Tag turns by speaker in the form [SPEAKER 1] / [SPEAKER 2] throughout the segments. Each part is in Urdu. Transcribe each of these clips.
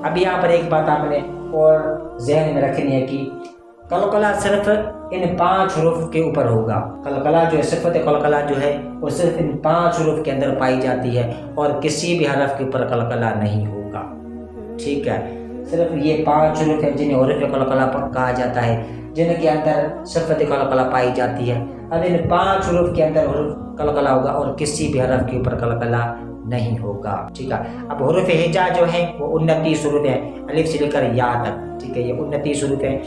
[SPEAKER 1] اب یہاں پر ایک بات آپ نے اور ذہن میں رکھنی ہے کہ قلقلہ صرف ان 5 حروف کے اوپر ہوگا. قلقلہ جو ہے، صفت قلقلہ جو ہے وہ صرف ان 5 حروف کے اندر پائی جاتی ہے اور کسی بھی حرف کے اوپر قلقلہ نہیں ہوگا. ٹھیک ہے، صرف یہ 5 حروف ہیں جنہیں حروف قلقلہ کہا جاتا ہے، جن کے اندر صفت قلقلہ پائی جاتی ہے. اب ان 5 حروف کے اندر حروف قلقلہ ہوگا اور کسی بھی حرف کے اوپر قلقلہ نہیں ہوگا. ٹھیک ہے، اب حروف ہجا جو ہیں وہ 29 حروف ہیں، الف سے لے کر یا تک. ٹھیک ہے، یہ 29 حروف ہیں،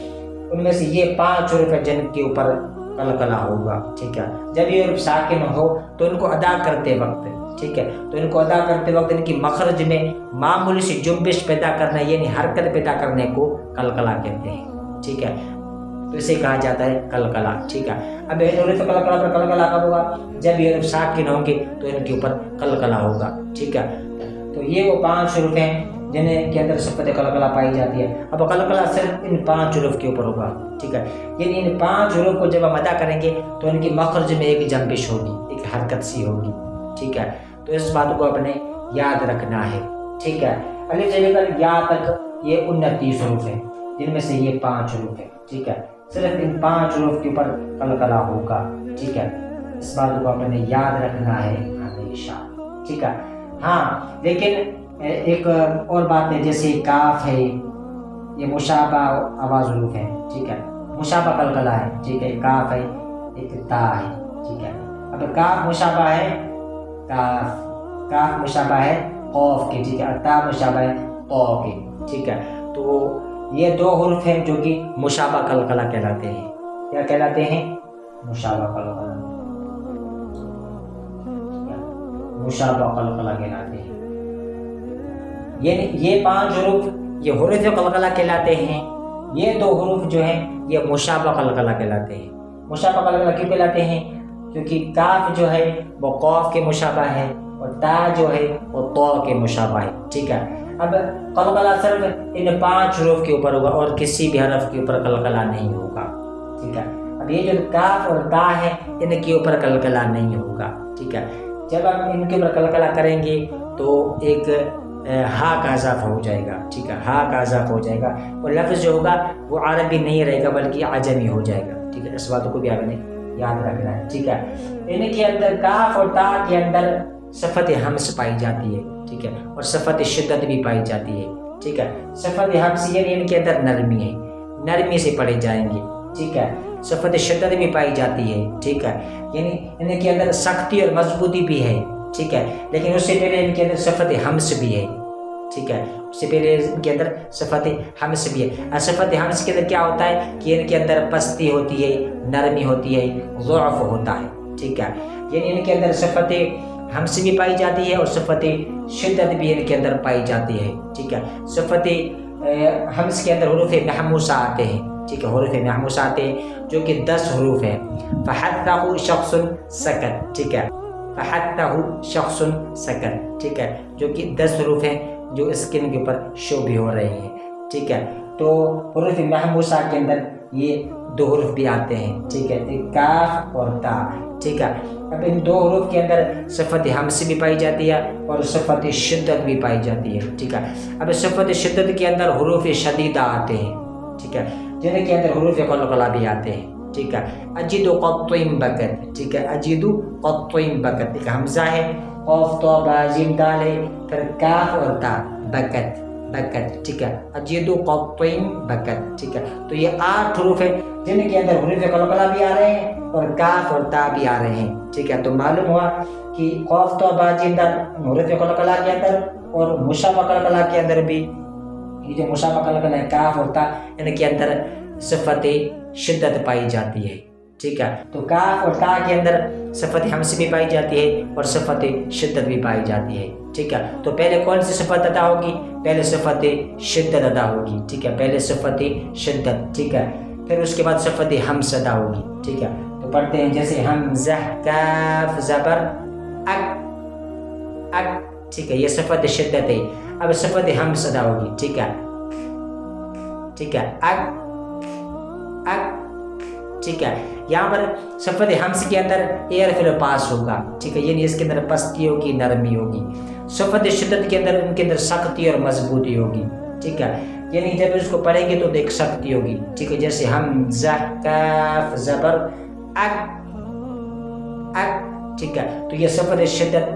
[SPEAKER 1] ان میں سے یہ 5 حروف ہیں جن کے اوپر قلقلہ ہوگا. ٹھیک ہے، جب یہ حروف ساکن ہو تو ان کو ادا کرتے وقت، ٹھیک ہے، تو ان کو ادا کرتے وقت ان کی مخرج میں معمولی سی جنبش پیدا کرنا، یعنی حرکت پیدا کرنے کو قلقلہ کہتے ہیں. ٹھیک ہے، تو اسے کہا جاتا ہے قلقلہ. ٹھیک ہے، اب حروف قلقلہ پر قلقلہ کب ہوگا؟ جب یہ حروف ساکن ہوں گے تو ان کے اوپر قلقلہ ہوگا. ٹھیک ہے، تو یہ وہ 5 حروف ہیں جن کے اندر صفت قلقلہ پائی جاتی ہے. اب قلقلہ صرف ان 5 حروف کے اوپر ہوگا. ٹھیک ہے، یعنی ان 5 حروف کو جب ہم ادا کریں گے تو ان کی مخرج میں ایک جنبش ہوگی، ایک حرکت سی ہوگی. ٹھیک ہے، تو اس بات کو اپنے یاد رکھنا ہے. ٹھیک ہے، الف سے لے کر یا تک یہ 29 حروف ہیں جن میں سے یہ 5 حروف ہیں. ٹھیک ہے، صرف ان 5 حروف کے اوپر قلقلہ ہوگا. ٹھیک ہے، اس بات کو اپنے یاد رکھنا ہے ہمیشہ. ٹھیک ہے، ہاں لیکن ایک اور بات ہے، جیسے کاف ہے، یہ مشابہ آواز حروف ہے. ٹھیک ہے، مشابہ قلقلہ ہے. ٹھیک ہے، کاف ہے، ایک تا ہے. ٹھیک ہے، اب کاف مشابہ ہے کاف مشابہ ہے قوف کے. ٹھیک ہے، تا مشابہ ہے قو کے. ٹھیک ہے، تو یہ 2 حروف ہیں جو کہ مشابہ قلقلہ کہلاتے ہیں. کیا کہلاتے ہیں؟ مشابہ قلقلہ. مشابہ قلقلہ کہلاتے ہیں. یعنی یہ 5 حروف یہ حروف قلقلہ کہلاتے ہیں. یہ 2 حروف جو ہیں یہ مشابہ قلقلہ کہلاتے ہیں. مشابہ قلقلہ کیوں کہلاتے ہیں؟ کیونکہ کاف جو ہے وہ قوف کے مشابہ ہے اور تا جو ہے وہ طو کے مشابہ ہے. ٹھیک ہے، اب قلقلہ صرف ان 5 حروف کے اوپر ہوگا اور کسی بھی حرف کے اوپر قلقلہ نہیں ہوگا. ٹھیک ہے، اب یہ جو کاف اور تا ہے ان کے اوپر قلقلہ نہیں ہوگا. ٹھیک ہے، جب ہم ان کے اوپر قلقلہ کریں گے تو ایک ہا کا اضافہ ہو جائے گا. ٹھیک ہے، ہا کا اضافہ ہو جائے گا اور لفظ جو ہوگا وہ عربی نہیں رہے گا بلکہ عجمی ہو جائے گا. ٹھیک ہے، اس بات کو بھی آپ نے یاد رکھنا ہے. ٹھیک ہے، ان کے اندر کاف اور تا کے اندر صفت ہمس پائی جاتی ہے. ٹھیک ہے، اور صفت شدت بھی پائی جاتی ہے. ٹھیک ہے، صفت ہمس یعنی ان کے اندر نرمی ہے، نرمی سے پڑھے جائیں گے. ٹھیک ہے، صفت شدت بھی پائی جاتی ہے. ٹھیک ہے، یعنی ان کے اندر سختی اور مضبوطی بھی ہے. ٹھیک ہے، لیکن اس سے پہلے ان کے اندر صفت ہمس بھی ہے. ٹھیک ہے، اس سے پہلے ان کے اندر صفت ہمس بھی ہے. صفت ہمس کے اندر کیا ہوتا ہے کہ ان کے اندر پستی ہوتی ہے، نرمی ہوتی ہے، ضعف ہوتا ہے. ٹھیک ہے، یعنی ان کے اندر صفت ہمس بھی پائی جاتی ہے اور صفت شدت بھی ان کے اندر پائی جاتی ہے. ٹھیک ہے، صفت ہمس کے اندر حروف محموسہ آتے ہیں. ٹھیک ہے، حروف محموسہ آتے ہیں جو کہ 10 حروف ہیں. فحتہ شخص سکت. ٹھیک ہے، فحتہ شخص سکت. ٹھیک ہے، جو کہ 10 حروف ہیں جو اسکن کے اوپر شو بھی ہو رہے ہیں. ٹھیک ہے، تو حروف محموسہ کے اندر یہ 2 حروف بھی آتے ہیں. ٹھیک ہے، کاف اور تا. ٹھیک ہے، اب ان 2 حروف کے اندر صفت ہمس بھی پائی جاتی ہے اور صفت شدت بھی پائی جاتی ہے. ٹھیک ہے، اب صفت شدت کے اندر حروف شدیدہ آتے ہیں. ٹھیک ہے، جن کے اندر حروف قلقلہ بھی آتے ہیں. ٹھیک ہے، اجد قطعم بکت. ٹھیک ہے، اجد قطعم بکت، ایک حمزہ ہے، قاف تو با جیم دال ہے، پھر کاف اور تا، بکت بکت. ٹھیک ہے، اجد قطعم بکت. ٹھیک ہے، تو یہ 8 حروف ہیں جن کے اندر حروف قلقلہ بھی آ رہے ہیں اور کاف اور تا بھی آ رہے ہیں. ٹھیک ہے، تو معلوم ہوا کہ قاف تو با جیم دال حروف قلقلہ کے اندر اور مشابہ قلقلہ کے اندر بھی، یہ جو مشابہ قلقلہ ہے کاف اور تا، ان کے اندر صفت شدت پائی جاتی ہے. ٹھیک ہے، تو کاف اور تا کے اندر صفت ہمس بھی پائی جاتی ہے اور صفت شدت بھی پائی جاتی ہے. ٹھیک ہے، تو پہلے کون سی صفت ادا ہوگی؟ پہلے صفت شدت ادا ہوگی. ٹھیک ہے، پہلے صفت شدت. ٹھیک ہے، پھر اس کے بعد صفت ہمس ادا ہوگی. ٹھیک ہے، تو پڑھتے ہیں جیسے حمزہ کاف زبر اک اک. ٹھیک ہے، یہ صفت شدت ہے. اب صفت ہمس ادا ہوگی. ٹھیک ہے، ٹھیک ہے، اک اک. ٹھیک ہے، یہاں پر صفت ہمس کے اندر ایر فل پاس ہوگا. ٹھیک ہے، یعنی اس کے اندر پستی ہوگی، نرمی ہوگی. صفت شدت کے اندر ان کے اندر سختی اور مضبوطی ہوگی. ٹھیک ہے، یعنی جب اس کو پڑھیں گے تو دیکھ سکتی ہوگی، ٹھیک ہے، جیسے حمزہ کاف زبر اک اک، ٹھیک ہے، تو یہ صفت شدت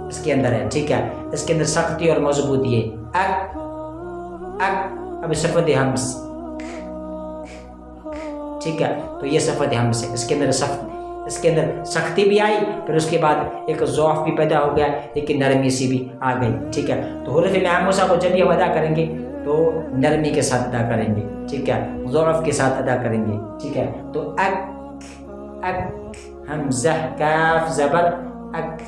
[SPEAKER 1] اس کے اندر ہے، ٹھیک ہے، اس کے اندر سختی اور مضبوطی ہے، اک اک۔ اب صفت حمز، ٹھیک ہے، تو یہ صفت حمز ہے، اس کے اندر سختی بھی آئی، پھر اس کے بعد ایک ضعف بھی پیدا ہو گیا، لیکن نرمی سی بھی آ گئی، ٹھیک ہے۔ تو حروف معموسہ کو جب یہ ادا کریں گے تو نرمی کے ساتھ ادا کریں گے، ٹھیک ہے، ضعف کے ساتھ ادا کریں گے، ٹھیک ہے۔ تو اک اک، حمزہ کاف زبر اک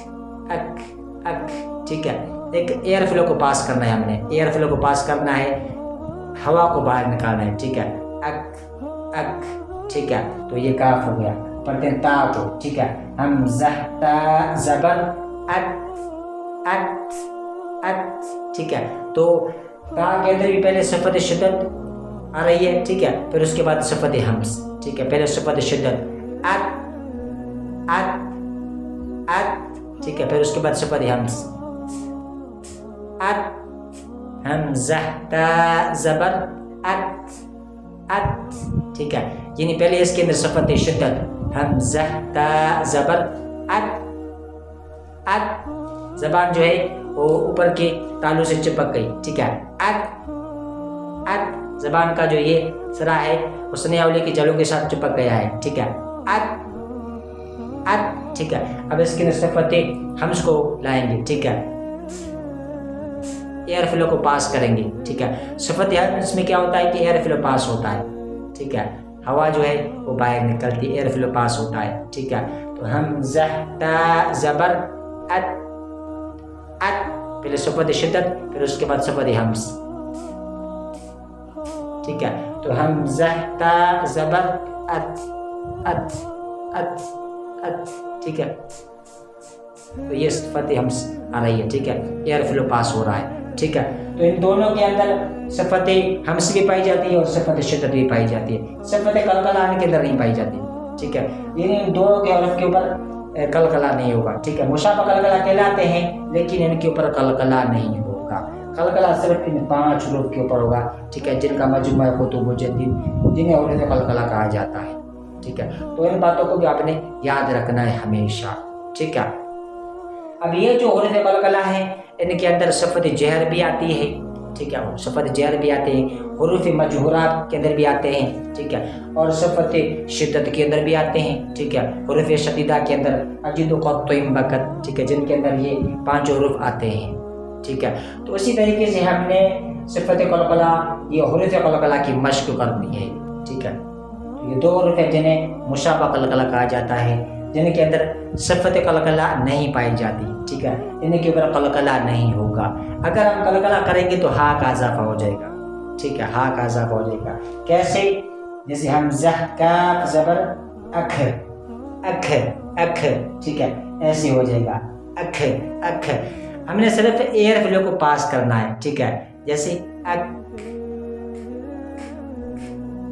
[SPEAKER 1] اک اک، ٹھیک ہے۔ ایک ایئر فلو کو پاس کرنا ہے، ہم نے ایئر فلو کو پاس کرنا ہے، ہوا کو باہر نکالنا ہے، ٹھیک ہے، اک اک، ٹھیک ہے۔ تو یہ کاف ہو گیا، پڑھتے ہیں تا کو، ٹھیک ہے، حمزہ تا زبر اک اک اک، ٹھیک ہے۔ تو تا کے اندر بھی پہلے صفت شدت آ رہی ہے، ٹھیک ہے، پھر اس کے بعد صفت حمز، ٹھیک ہے، پہلے صفت شدت اک اک اک، ٹھیک ہے، پھر اس کے بعد صفت حمز اک، حمزہ تا زبر اک اک، ٹھیک ہے، یعنی پہلے اس کے اندر صفت شدت حمزہ تا زبر اک اک، زبان جو ہے وہ اوپر کے تالوں سے چپک گئی، ٹھیک ہے، اک اک، زبان کا جو یہ سرا ہے وہ سنے اولی کی جڑوں کے ساتھ چپک گیا ہے، ٹھیک ہے، اک اک، ٹھیک ہے۔ اب اس کے اندر صفت حمز کو لائیں گے، ٹھیک ہے، ایئر فلو کو پاس کریں گے، ٹھیک ہے۔ صفت حمز میں کیا ہوتا ہے کہ ایئر فلو پاس ہوتا ہے، ٹھیک ہے، ہوا جو ہے وہ باہر نکلتی، ایئر فلو پاس ہوتا ہے، ٹھیک ہے۔ تو حمزہ تا زبر اک اک، پہلے صفت شدت، پھر اس کے بعد صفت حمز، ٹھیک ہے۔ تو حمزہ تا زبر اک اک اک اک، ٹھیک ہے، تو یہ صفت حمز آ رہی ہے، ٹھیک ہے، ایئر فلو پاس ہو رہا ہے، ٹھیک ہے۔ تو ان دونوں کے اندر صفت حمز بھی پائی جاتی ہے اور صفت شدت بھی پائی جاتی ہے، صفت قلقلہ کے اندر نہیں پائی جاتی، ٹھیک ہے، یعنی ان دونوں کے حروف کے اوپر قلقلہ نہیں ہوگا، ٹھیک ہے، مشابہ قلقلہ کہلاتے ہیں لیکن ان کے اوپر قلقلہ نہیں ہوگا، قلقلہ صرف ان 5 حروف کے اوپر ہوگا، ٹھیک ہے، جن کا مجموعہ کتب جدید جنہیں حروف قلقلہ کہا جاتا ہے، ٹھیک ہے۔ تو ان باتوں کو بھی آپ نے یاد رکھنا ہے ہمیشہ، ٹھیک ہے۔ اب یہ جو حروف قلقلہ ہیں ان کے اندر صفت جہر بھی آتی ہے، ٹھیک ہے، صفت جہر بھی آتے ہیں، حروف مجہورات کے اندر بھی آتے ہیں، ٹھیک ہے، اور صفت شدت کے اندر بھی آتے ہیں، ٹھیک ہے، حروف شدیدہ کے اندر اجد قطعم بکت، ٹھیک ہے، جن کے اندر یہ 5 حروف آتے ہیں، ٹھیک ہے۔ تو اسی طریقے سے ہم نے صفت قلقلہ یہ حروف قلقلہ کی مشق کرنی ہے، ٹھیک ہے۔ تو یہ 2 حروف ہیں جنہیں مشابہ قلقلہ کہا جاتا ہے، جن کے اندر صفت قلقلہ نہیں پائی جاتی، ٹھیک ہے، ان کے اوپر قلقلہ نہیں ہوگا۔ اگر ہم قلقلہ کریں گے تو ہا کا اضافہ ہو جائے گا، ٹھیک ہے، ہا کا اضافہ ہو جائے گا، کیسے؟ جیسے حمزہ کاف زبر اکھ اکھ اکھ، ٹھیک ہے، ایسے ہو جائے گا، اکھ اکھ۔ ہم نے صرف ایئر فلو کو پاس کرنا ہے، ٹھیک ہے، جیسے اک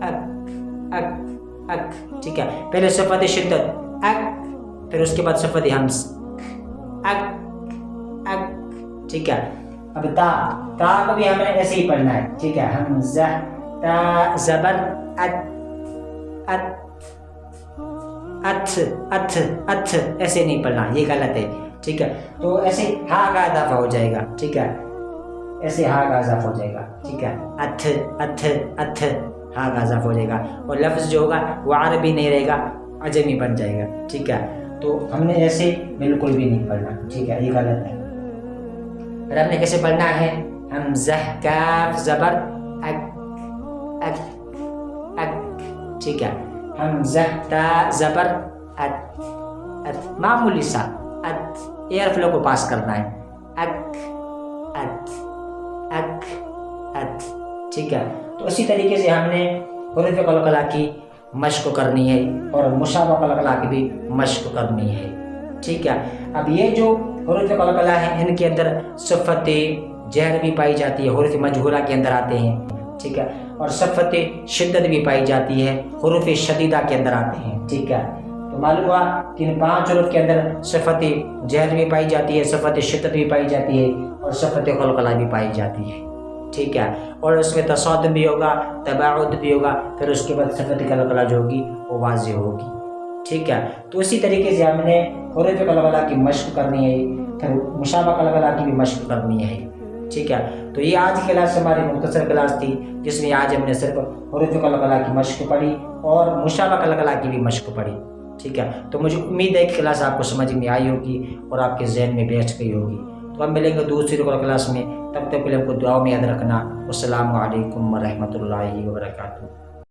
[SPEAKER 1] اک اک اک، ٹھیک ہے، پہلے صفت شدت اک، پھر اس کے بعد صفت حمز اک اک، ٹھیک ہے۔ اب تا کو بھی ہمیں ایسے ہی پڑھنا ہے، ٹھیک ہے، حمزہ تا زبر ات ات اتھ اتھ اتھ، ایسے نہیں پڑھنا، یہ غلط ہے، ٹھیک ہے۔ تو ایسے ہا کا اضافہ ہو جائے گا، ٹھیک ہے، ایسے ہا کا اضافہ ہو جائے گا، ٹھیک ہے، اتھ اتھ اتھ، ہا کا اضافہ ہو جائے گا، اور لفظ جو ہوگا وہ عربی نہیں رہے گا، عجمی بن جائے گا، ٹھیک ہے۔ تو ہم نے ایسے بالکل بھی نہیں پڑھنا، ٹھیک ہے، یہ غلط ہے۔ پھر ہم نے کیسے پڑھنا ہے؟ حمزہ کاف زبر اک اک اک، ٹھیک ہے، حمزہ تا زبر ات ات، معمولی سا ات، ایئر فلو کو پاس کرنا ہے، اک ات اک ات، ٹھیک ہے۔ تو اسی طریقے سے ہم نے حروف قلقلہ کی مشق کرنی ہے اور مشابہ قلقلہ کی بھی مشق کرنی ہے، ٹھیک ہے۔ اب یہ جو حروف قلقلہ ہیں ان کے اندر صفت جہر بھی پائی جاتی ہے، حروف مجہورہ کے اندر آتے ہیں، ٹھیک ہے، اور صفت شدت بھی پائی جاتی ہے، حروف شدیدہ کے اندر آتے ہیں، ٹھیک ہے۔ تو معلوم ہوا کہ ان 5 حروف کے اندر صفت جہر بھی پائی جاتی ہے، صفت شدت بھی پائی جاتی ہے اور صفت قلقلہ بھی پائی جاتی ہے، ٹھیک ہے، اور اس میں تصادم بھی ہوگا، تباعد بھی ہوگا، پھر اس کے بعد صفت قلقلہ جو ہوگی وہ واضح ہوگی، ٹھیک ہے۔ تو اسی طریقے سے ہم نے حروف قلقلہ کی مشق کرنی ہے، پھر مشابہ قلقلہ کی بھی مشق کرنی ہے، ٹھیک ہے۔ تو یہ آج کی کلاس ہماری مختصر کلاس تھی، جس میں آج ہم نے صرف حروف قلقلہ کی مشق پڑھی اور مشابہ قلقلہ کی بھی مشق پڑھی، ٹھیک ہے۔ تو مجھے امید ہے کہ کلاس آپ کو سمجھ میں آئی ہوگی اور آپ کے ذہن میں بیٹھ گئی ہوگی۔ تو ہم ملیں گے دوسری کلاس میں، تب تک کے لیے ہم کو دعاؤں میں یاد رکھنا۔ السلام علیکم ورحمۃ اللہ وبرکاتہ۔